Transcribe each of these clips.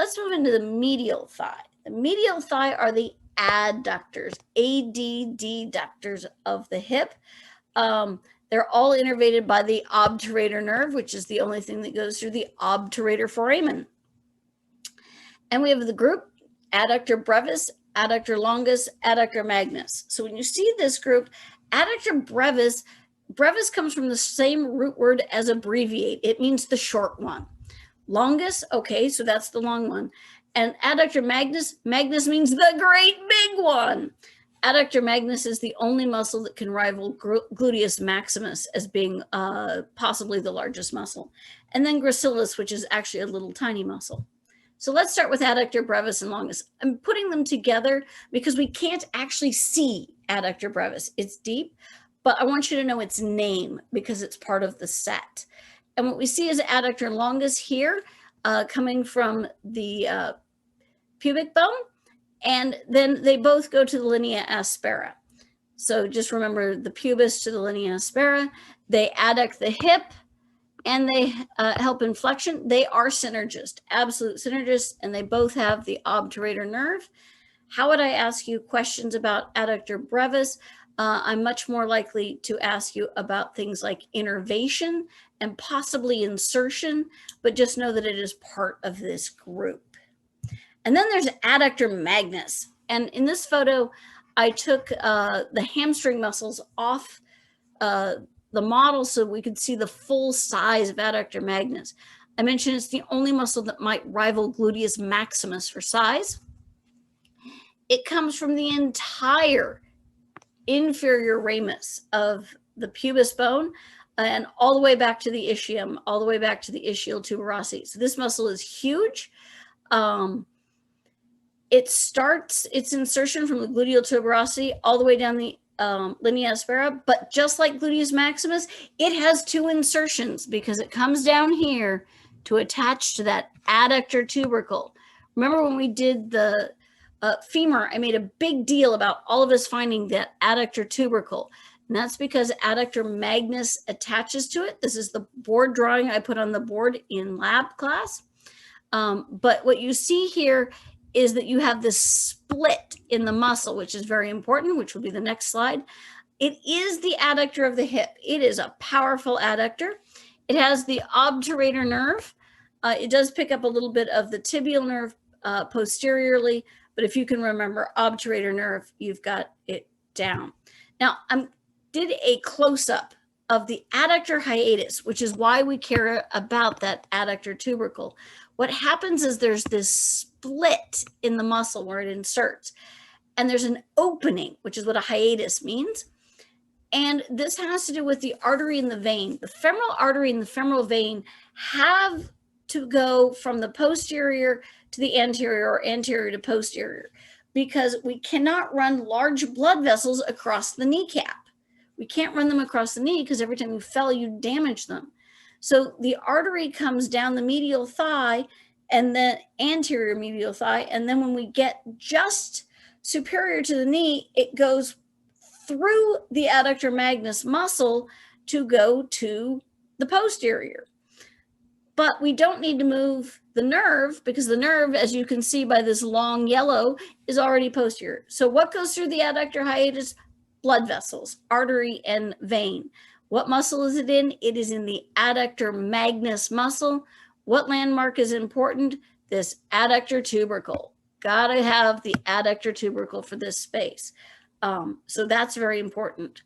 Let's move into the medial thigh. The medial thigh are the adductors, adductors of the hip. They're all innervated by the obturator nerve, which is the only thing that goes through the obturator foramen. And we have the group adductor brevis, adductor longus, adductor magnus. So when you see this group, adductor brevis, brevis comes from the same root word as abbreviate. It means the short one. Longus, okay, so that's the long one. And adductor magnus, magnus means the great big one. Adductor magnus is the only muscle that can rival gluteus maximus as being possibly the largest muscle. And then gracilis, which is actually a little tiny muscle. So let's start with adductor brevis and longus. I'm putting them together because we can't actually see adductor brevis. It's deep, but I want you to know its name because it's part of the set. And what we see is adductor longus here, coming from the pubic bone, and then they both go to the linea aspera. So just remember the pubis to the linea aspera. They adduct the hip, and they help in flexion. They are synergist, absolute synergist, and they both have the obturator nerve. How would I ask you questions about adductor brevis? I'm much more likely to ask you about things like innervation and possibly insertion, but just know that it is part of this group. And then there's adductor magnus. And in this photo, I took the hamstring muscles off the model so we could see the full size of adductor magnus. I mentioned it's the only muscle that might rival gluteus maximus for size. It comes from the entire inferior ramus of the pubis bone and all the way back to the ischium, all the way back to the ischial tuberosity. So this muscle is huge. It starts its insertion from the gluteal tuberosity all the way down the linea aspera, but just like gluteus maximus, it has two insertions because it comes down here to attach to that adductor tubercle. Remember when we did the femur, I made a big deal about all of us finding that adductor tubercle, and that's because adductor magnus attaches to it. This is the board drawing I put on the board in lab class. But what you see here is that you have this split in the muscle, which is very important, which will be the next slide. It is the adductor of the hip. It is a powerful adductor. It has the obturator nerve. It does pick up a little bit of the tibial nerve posteriorly, but if you can remember obturator nerve, you've got it down. Now, I did a close-up of the adductor hiatus, which is why we care about that adductor tubercle. What happens is there's this split in the muscle where it inserts, and there's an opening, which is what a hiatus means. And this has to do with the artery and the vein. The femoral artery and the femoral vein have to go from the posterior to the anterior or anterior to posterior because we cannot run large blood vessels across the kneecap. We can't run them across the knee because every time you fell, you damage them. So the artery comes down the medial thigh and the anterior medial thigh. And then when we get just superior to the knee, it goes through the adductor magnus muscle to go to the posterior. But we don't need to move the nerve because the nerve, as you can see by this long yellow, is already posterior. So what goes through the adductor hiatus? Blood vessels, artery and vein. What muscle is it in? It is in the adductor magnus muscle. What landmark is important? This adductor tubercle. Got to have the adductor tubercle for this space. So that's very important.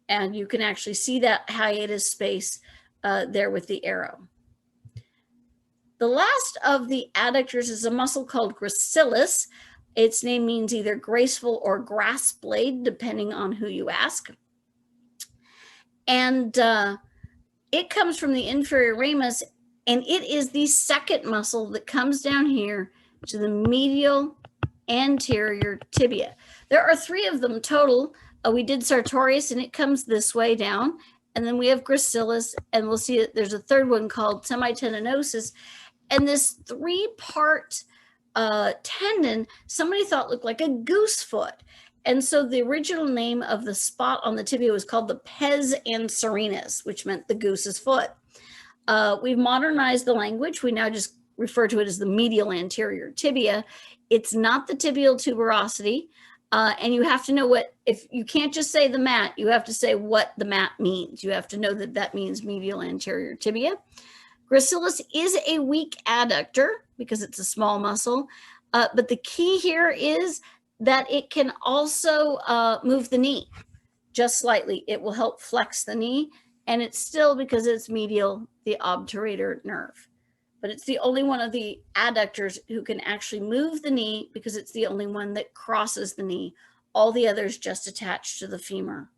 And you can actually see that hiatus space there with the arrow. The last of the adductors is a muscle called gracilis. Its name means either graceful or grass blade, depending on who you ask. And it comes from the inferior ramus, and it is the second muscle that comes down here to the medial anterior tibia. There are three of them total. We did sartorius, and it comes this way down. And then we have gracilis, and we'll see that there's a third one called semitendinosus. And this three-part tendon, somebody thought looked like a goose foot. And so the original name of the spot on the tibia was called the pes anserinus, which meant the goose's foot. We've modernized the language. We now just refer to it as the medial anterior tibia. It's not the tibial tuberosity. And you have to know what, if you can't just say the mat, you have to say what the mat means. You have to know that that means medial anterior tibia. Gracilis is a weak adductor because it's a small muscle. But the key here is that it can also move the knee just slightly. It will help flex the knee. And it's still, because it's medial, the obturator nerve. But it's the only one of the adductors who can actually move the knee because it's the only one that crosses the knee. All the others just attach to the femur.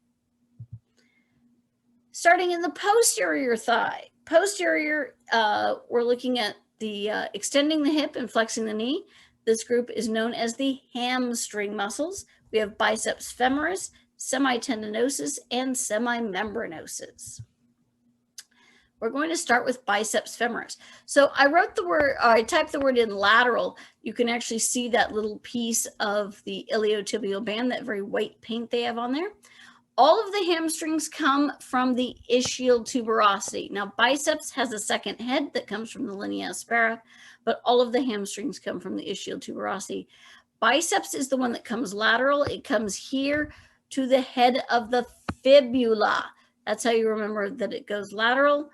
Starting in the posterior thigh. Posterior, we're looking at the extending the hip and flexing the knee. This group is known as the hamstring muscles. We have biceps femoris, semitendinosus, and semimembranosus. We're going to start with biceps femoris. So I wrote the word, I typed the word in lateral. You can actually see that little piece of the iliotibial band, that very white paint they have on there. All of the hamstrings come from the ischial tuberosity. Now, biceps has a second head that comes from the linea aspera, but all of the hamstrings come from the ischial tuberosity. Biceps is the one that comes lateral. It comes here to the head of the fibula. That's how you remember that it goes lateral.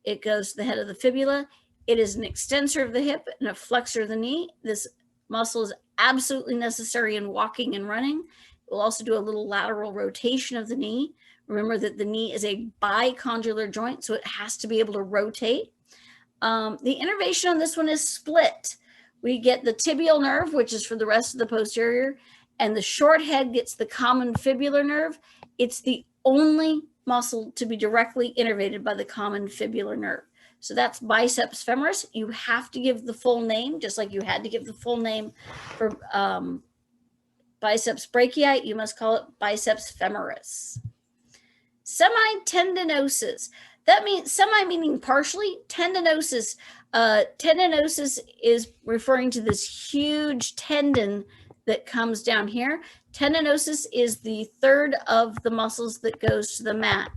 It goes to the head of the fibula. It is an extensor of the hip and a flexor of the knee. This muscle is absolutely necessary in walking and running. We'll also do a little lateral rotation of the knee. Remember that the knee is a bicondylar joint, so it has to be able to rotate. The innervation on this one is split. We get the tibial nerve, which is for the rest of the posterior, and the short head gets the common fibular nerve. It's the only muscle to be directly innervated by the common fibular nerve. So that's biceps femoris. You have to give the full name, just like you had to give the full name for biceps brachii, you must call it biceps femoris. Semitendinosus. That means semi meaning partially. Tendinosus. Tendinosus is referring to this huge tendon that comes down here. Tendinosus is the third of the muscles that goes to the mat.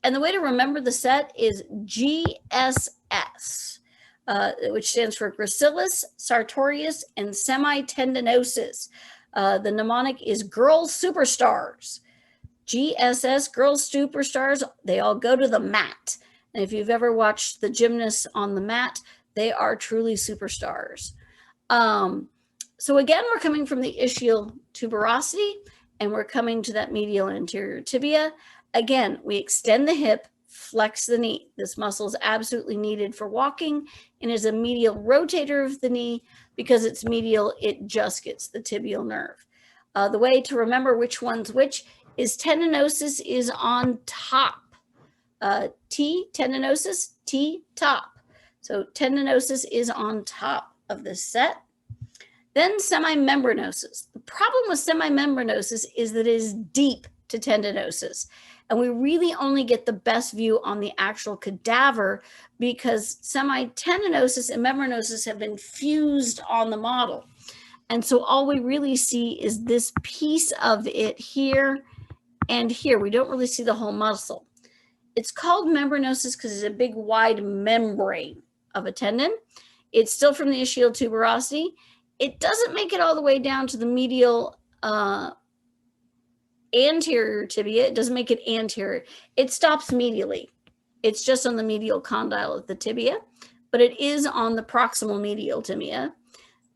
And the way to remember the set is GSS, which stands for gracilis, sartorius, and semitendinosus. The mnemonic is girls superstars. GSS, girls superstars, they all go to the mat. And if you've ever watched the gymnasts on the mat, they are truly superstars. So again, we're coming from the ischial tuberosity, and we're coming to that medial anterior tibia. Again, we extend the hip, flex the knee. This muscle is absolutely needed for walking and is a medial rotator of the knee. Because it's medial, it just gets the tibial nerve. The way to remember which one's which is tendinosus is on top. T, tendinosus, T, top. So tendinosus is on top of this set. Then semimembranosus. The problem with semimembranosus is that it is deep to tendinosus. And we really only get the best view on the actual cadaver because semitendinosus and membranosus have been fused on the model. And so all we really see is this piece of it here and here. We don't really see the whole muscle. It's called membranosus because it's a big wide membrane of a tendon. It's still from the ischial tuberosity. It doesn't make it all the way down to the medial anterior tibia. It doesn't make it anterior. It stops medially. It's just on the medial condyle of the tibia, but it is on the proximal medial tibia.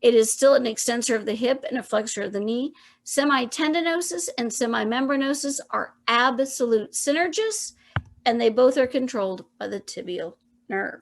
It is still an extensor of the hip and a flexor of the knee. Semitendinosus and semimembranosus are absolute synergists, and they both are controlled by the tibial nerve.